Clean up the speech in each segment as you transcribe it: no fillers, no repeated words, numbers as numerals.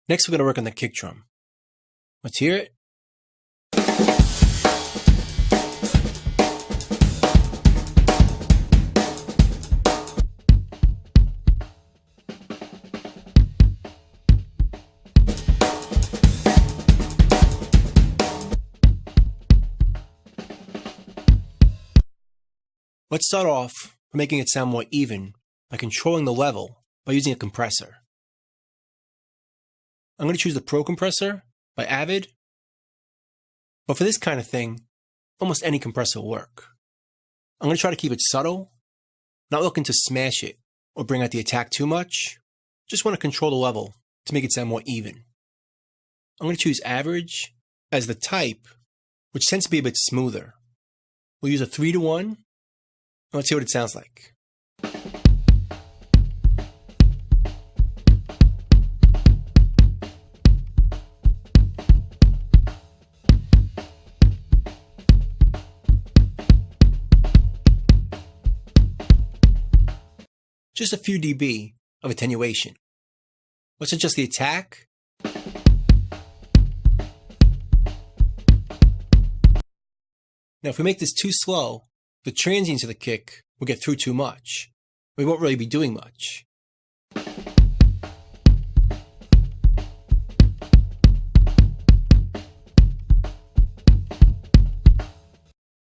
Next, we're going to work on the kick drum. Let's hear it. Let's start off by making it sound more even by controlling the level by using a compressor. I'm going to choose the Pro Compressor by Avid, but for this kind of thing, almost any compressor will work. I'm going to try to keep it subtle, not looking to smash it or bring out the attack too much, just want to control the level to make it sound more even. I'm going to choose Average as the type, which tends to be a bit smoother. We'll use a 3-to-1. Let's see what it sounds like. Just a few dB of attenuation. Let's adjust the attack. Now if we make this too slow, the transients of the kick will get through too much. We won't really be doing much. If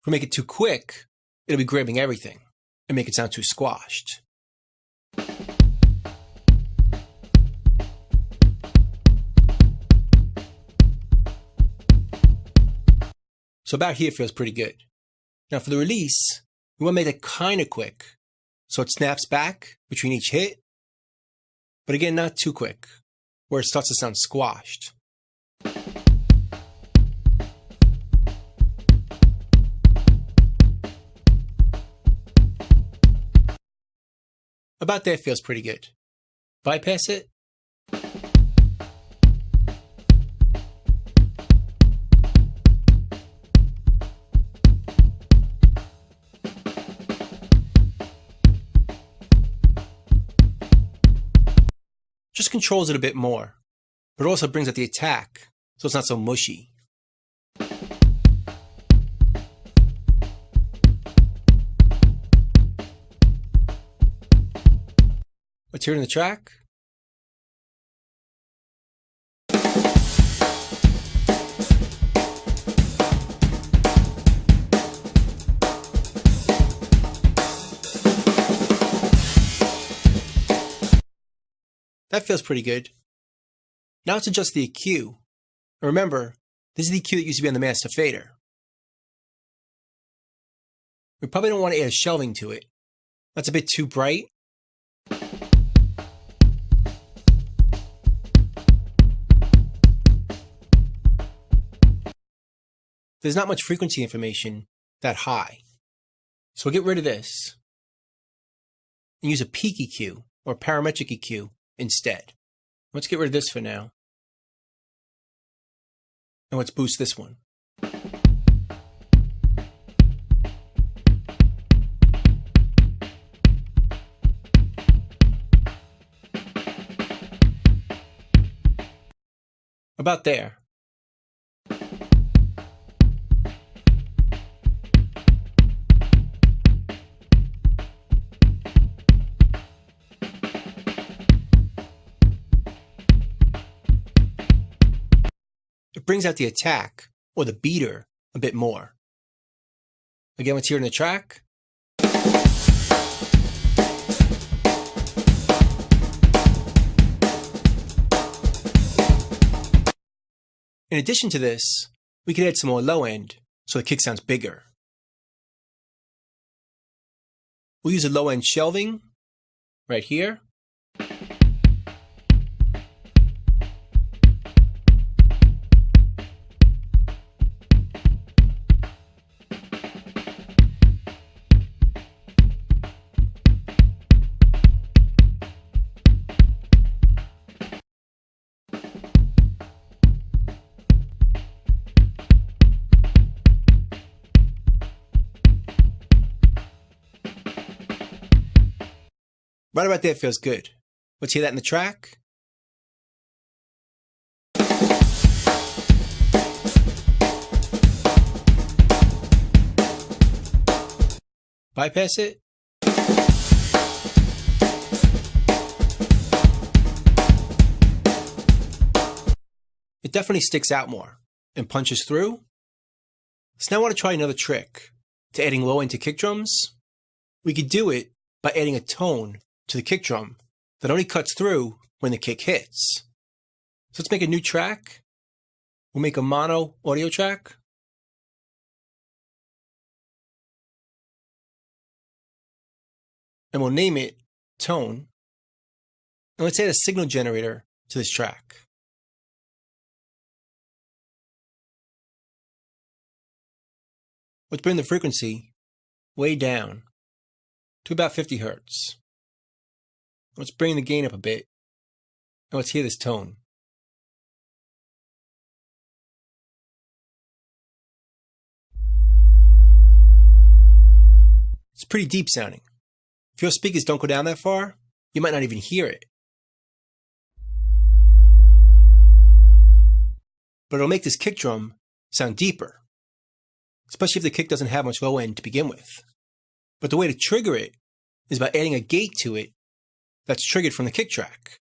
we make it too quick, it'll be grabbing everything and make it sound too squashed. So about here feels pretty good. Now for the release, we want to make it kind of quick, so it snaps back between each hit, but again not too quick, where it starts to sound squashed. About there feels pretty good. Bypass it. Just controls it a bit more, but also brings out the attack, so it's not so mushy. Let's hear it in the track. That feels pretty good. Now let's adjust the EQ. And remember, this is the EQ that used to be on the master fader. We probably don't want to add shelving to it. That's a bit too bright. There's not much frequency information that high. So we'll get rid of this and use a peak EQ or parametric EQ instead. Let's get rid of this for now. And let's boost this one. About there. It brings out the attack, or the beater, a bit more. Again, let's hear it in the track. In addition to this, we could add some more low end, so the kick sounds bigger. We'll use a low end shelving, right here. Right about there feels good. Let's hear that in the track. bypass it. It definitely sticks out more and punches through. So now I want to try another trick to adding low end to kick drums. We could do it by adding a tone to the kick drum that only cuts through when the kick hits. So let's make a new track. We'll make a mono audio track. And we'll name it Tone. And let's add a signal generator to this track. Let's bring the frequency way down to about 50 Hertz. Let's bring the gain up a bit, and let's hear this tone. It's pretty deep sounding. If your speakers don't go down that far, you might not even hear it. But it'll make this kick drum sound deeper, especially if the kick doesn't have much low end to begin with. But the way to trigger it is by adding a gate to it that's triggered from the kick track.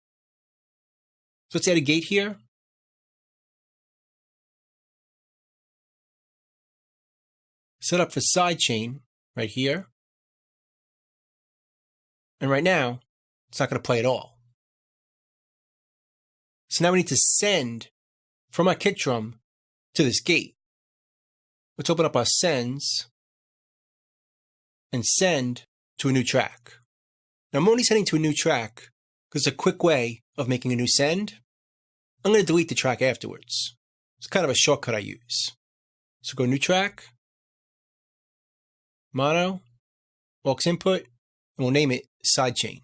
So let's add a gate here. Set up for sidechain right here. And right now, it's not going to play at all. So now we need to send from our kick drum to this gate. Let's open up our sends and send to a new track. Now I'm only sending to a new track because it's a quick way of making a new send. I'm going to delete the track afterwards. It's kind of a shortcut I use. So go new track, mono, aux input, and we'll name it sidechain.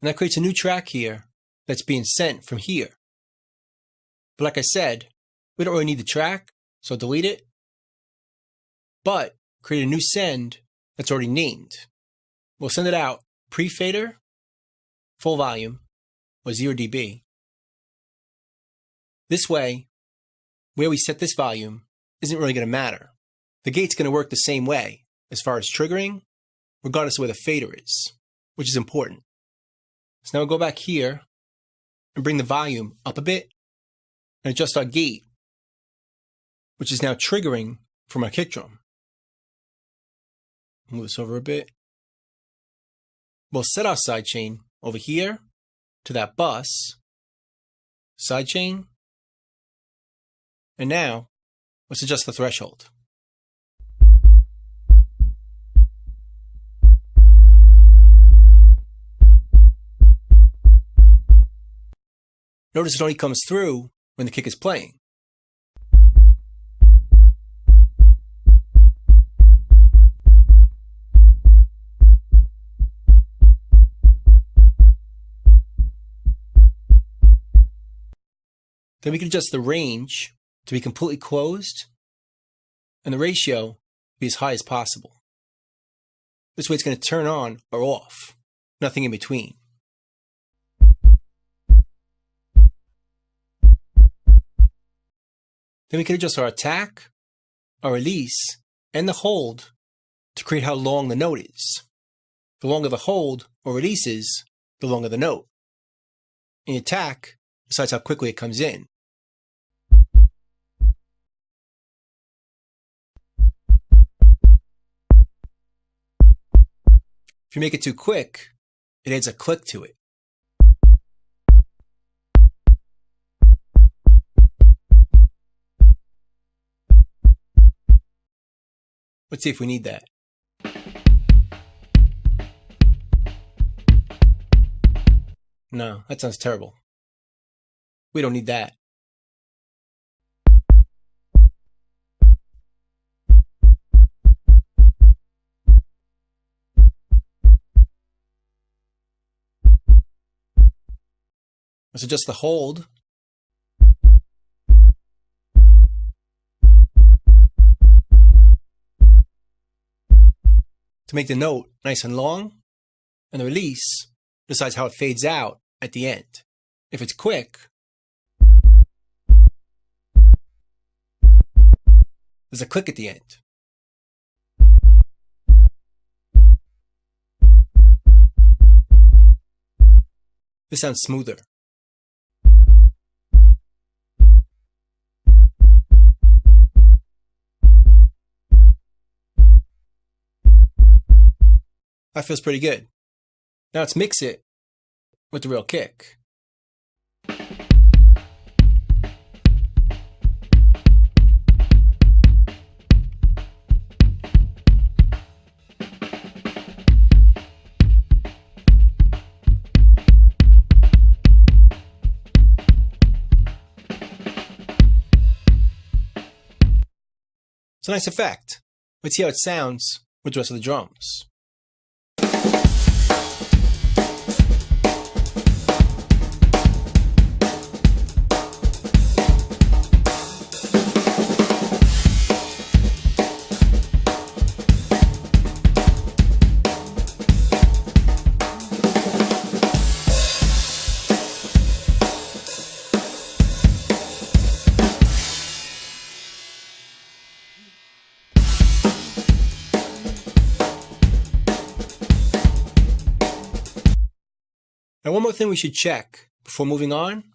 And that creates a new track here that's being sent from here. But like I said, we don't really need the track, so delete it. But create a new send that's already named. We'll send it out pre-fader, full volume, or 0 dB. This way, where we set this volume isn't really going to matter. The gate's going to work the same way as far as triggering, regardless of where the fader is, which is important. So now we'll go back here and bring the volume up a bit and adjust our gate, which is now triggering from our kick drum. Move this over a bit. We'll set our sidechain over here to that bus, sidechain, and now let's adjust the threshold. Notice it only comes through when the kick is playing. Then we can adjust the range to be completely closed and the ratio be as high as possible. This way it's going to turn on or off, nothing in between. Then we can adjust our attack, our release, and the hold to create how long the note is. The longer the hold or release is, the longer the note. And the attack decides how quickly it comes in. If you make it too quick, it adds a click to it. Let's see if we need that. No, that sounds terrible. We don't need that. Let's adjust the hold. To make the note nice and long, and the release decides how it fades out at the end. If it's quick, there's a click at the end. This sounds smoother. That feels pretty good. Now let's mix it with the real kick. It's a nice effect. Let's see how it sounds with the rest of the drums. Now, one more thing we should check before moving on.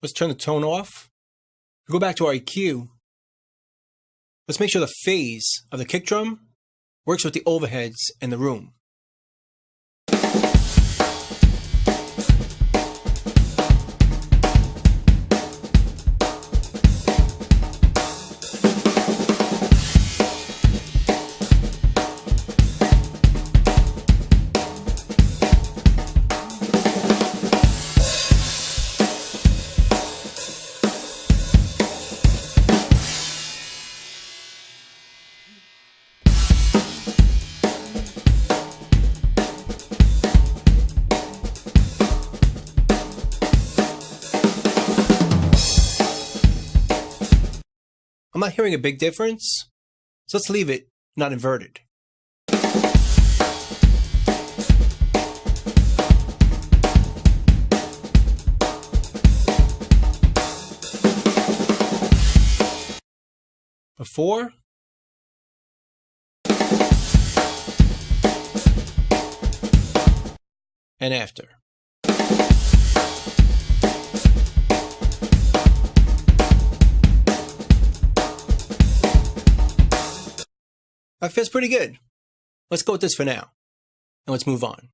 Let's turn the tone off. Go back to our EQ. Let's make sure the phase of the kick drum works with the overheads in the room. I'm not hearing a big difference, so let's leave it not inverted. Before and after. That feels pretty good. Let's go with this for now, and let's move on.